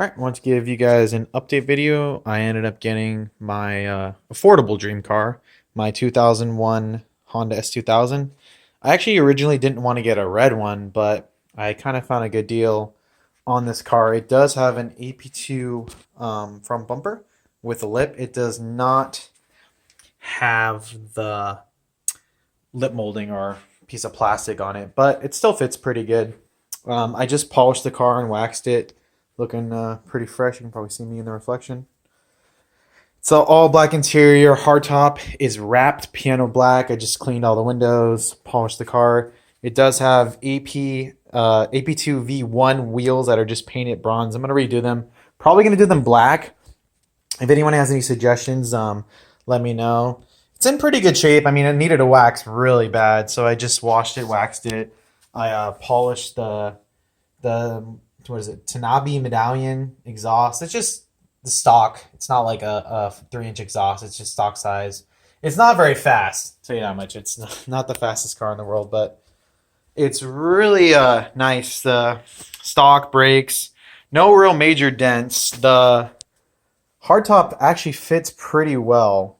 Alright, I want to give you guys an update video. I ended up getting my affordable dream car, my 2001 Honda S2000. I actually originally didn't want to get a red one, but I kind of found a good deal on this car. It does have an AP2 front bumper with a lip. It does not have the lip molding or piece of plastic on it, but it still fits pretty good. I just polished the car and waxed it. Looking pretty fresh. You can probably see me in the reflection. So all black interior. Hardtop is wrapped piano black. I just cleaned all the windows, polished the car. It does have AP2 V1 wheels that are just painted bronze. I'm gonna redo them. Probably gonna do them black. If anyone has any suggestions, let me know. It's in pretty good shape. I mean, it needed a wax really bad, so I just washed it, waxed it. I polished the what is it, Tanabe Medalion exhaust. It's just the stock. It's not like a 3-inch exhaust. It's just stock size. It's not very fast, I'll tell you that much. It's not the fastest car in the world, but it's really nice. The stock brakes, no real major dents. The hardtop actually fits pretty well,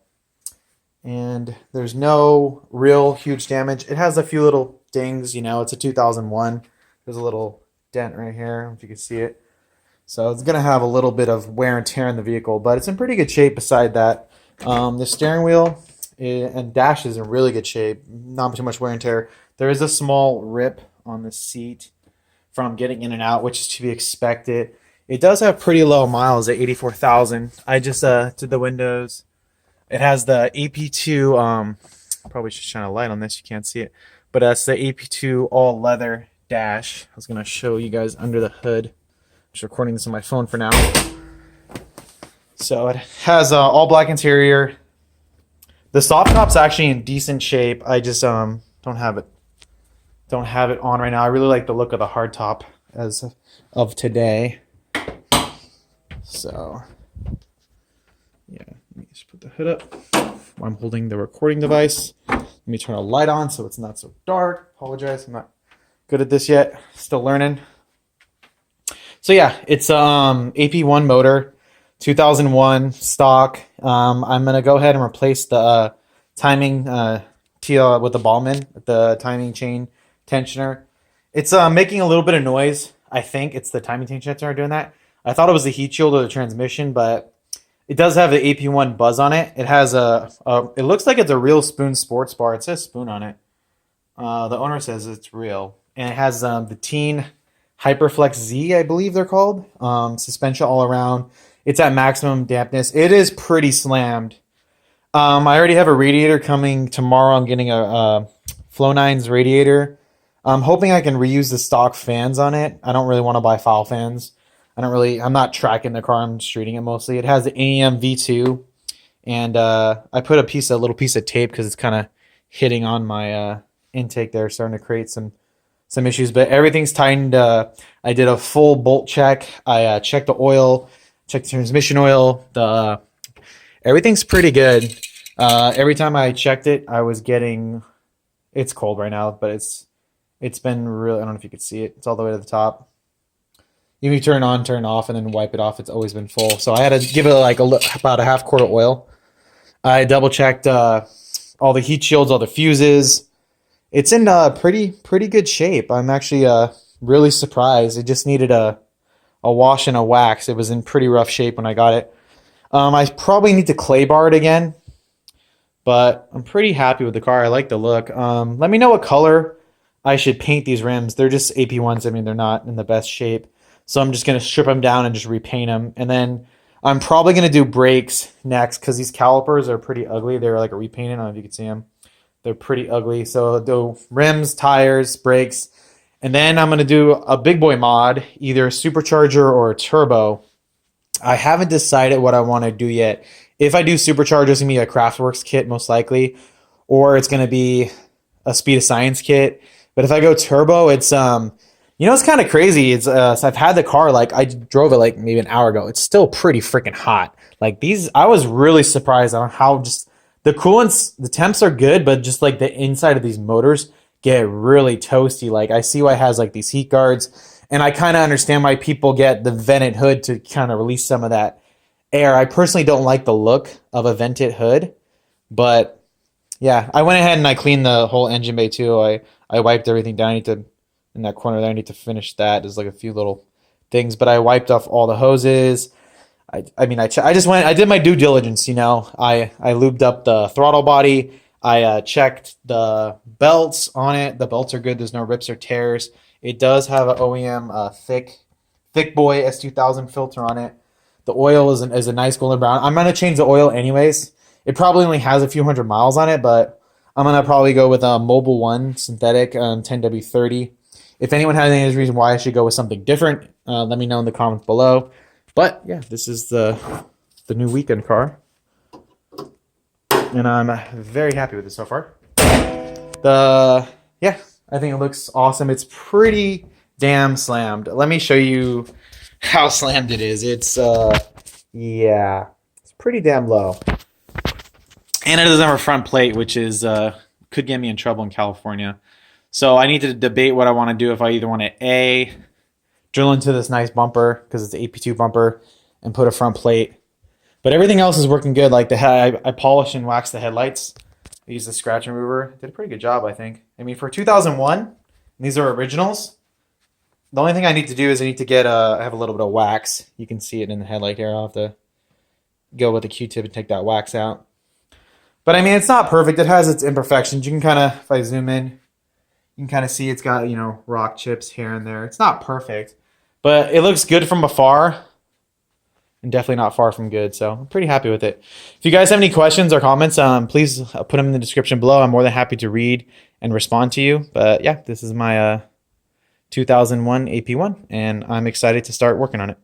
and there's no real huge damage. It has a few little dings, you know, it's a 2001. There's a little dent right here, I don't know if you can see it. So it's going to have a little bit of wear and tear in the vehicle, but it's in pretty good shape beside that. The steering wheel and dash is in really good shape, not too much wear and tear. There is a small rip on the seat from getting in and out, which is to be expected. It does have pretty low miles at 84,000. I just did the windows. It has the AP2, probably should shine a light on this, you can't see it, but that's the AP2 all leather dash. I was going to show you guys under the hood. I'm just recording this on my phone for now. So it has all black interior. The soft top's actually in decent shape. I just don't have it on right now. I really like the look of the hard top as of today. So yeah, let me just put the hood up while I'm holding the recording device. Let me turn a light on so it's not so dark. Apologize, I'm not good at this yet, still learning. So yeah, it's AP1 motor, 2001 stock. I'm gonna go ahead and replace the timing TL with the Ballman, the timing chain tensioner. It's making a little bit of noise. I think it's the timing chain tensioner doing that. I thought it was the heat shield or the transmission, but it does have the AP1 buzz on it. It has it looks like it's a real Spoon sports bar. It says Spoon on it. The owner says it's real. And it has the Tein Flex Z, I believe they're called. Suspension all around. It's at maximum dampness. It is pretty slammed. I already have a radiator coming tomorrow. I'm getting a Flow9's radiator. I'm hoping I can reuse the stock fans on it. I don't really want to buy foul fans. I'm not tracking the car. I'm streeting it mostly. It has the AEM V2. And I put a little piece of tape because it's kind of hitting on my intake there, starting to create some issues, but everything's tightened. I did a full bolt check. I checked the oil, checked the transmission oil. Everything's pretty good. Every time I checked it, I was getting. It's cold right now, but it's been really. I don't know if you could see it. It's all the way to the top. Even if you turn it on, turn it off, and then wipe it off, it's always been full. So I had to give it like about a half quart of oil. I double checked all the heat shields, all the fuses. It's in pretty good shape. I'm actually really surprised. It just needed a wash and a wax. It was in pretty rough shape when I got it. I probably need to clay bar it again, but I'm pretty happy with the car. I like the look. Let me know what color I should paint these rims. They're just AP1s. I mean, they're not in the best shape. So I'm just going to strip them down and just repaint them. And then I'm probably going to do brakes next because these calipers are pretty ugly. They're like a repainted. I don't know if you can see them. They're pretty ugly. So the rims, tires, brakes, and then I'm going to do a big boy mod, either a supercharger or a turbo. I haven't decided what I want to do yet. If I do supercharger, it's going to be a Craftworks kit most likely, or it's going to be a Speed of Science kit. But if I go turbo, it's it's kind of crazy. It's so I've had the car, like I drove it like maybe an hour ago. It's still pretty freaking hot. Like I was really surprised on how just the coolants, the temps are good, but just like the inside of these motors get really toasty. Like I see why it has like these heat guards, And I kind of understand why people get the vented hood to kind of release some of that air. I personally don't like the look of a vented hood, but yeah, I went ahead and I cleaned the whole engine bay too. I wiped everything down. I need to, in that corner there, I need to finish that. There's like a few little things, but I wiped off all the hoses. I just went, I did my due diligence, you know. I lubed up the throttle body. I checked the belts on it. The belts are good. There's no rips or tears. It does have an OEM thick boy S2000 filter on it. The oil is a nice golden brown. I'm gonna change the oil anyways. It probably only has a few hundred miles on it, but I'm gonna probably go with a Mobile One synthetic 10W30. If anyone has any reason why I should go with something different, let me know in the comments below. But yeah, this is the new weekend car, and I'm very happy with it so far. Yeah, I think it looks awesome. It's pretty damn slammed. Let me show you how slammed it is. It's yeah, it's pretty damn low, and it doesn't have a front plate, which is could get me in trouble in California. So I need to debate what I want to do. If I either want to drill into this nice bumper because it's an AP2 bumper and put a front plate. But everything else is working good. Like I polished and waxed the headlights. I used the scratch remover. Did a pretty good job, I think. I mean, for 2001, these are originals. The only thing I need to do is I need to get I have a little bit of wax. You can see it in the headlight here. I'll have to go with a Q-tip and take that wax out. But I mean, it's not perfect. It has its imperfections. You can kind of, if I zoom in, you can kind of see it's got, you know, rock chips here and there. It's not perfect, but it looks good from afar and definitely not far from good. So I'm pretty happy with it. If you guys have any questions or comments, please put them in the description below. I'm more than happy to read and respond to you. But yeah, this is my 2001 AP1, and I'm excited to start working on it.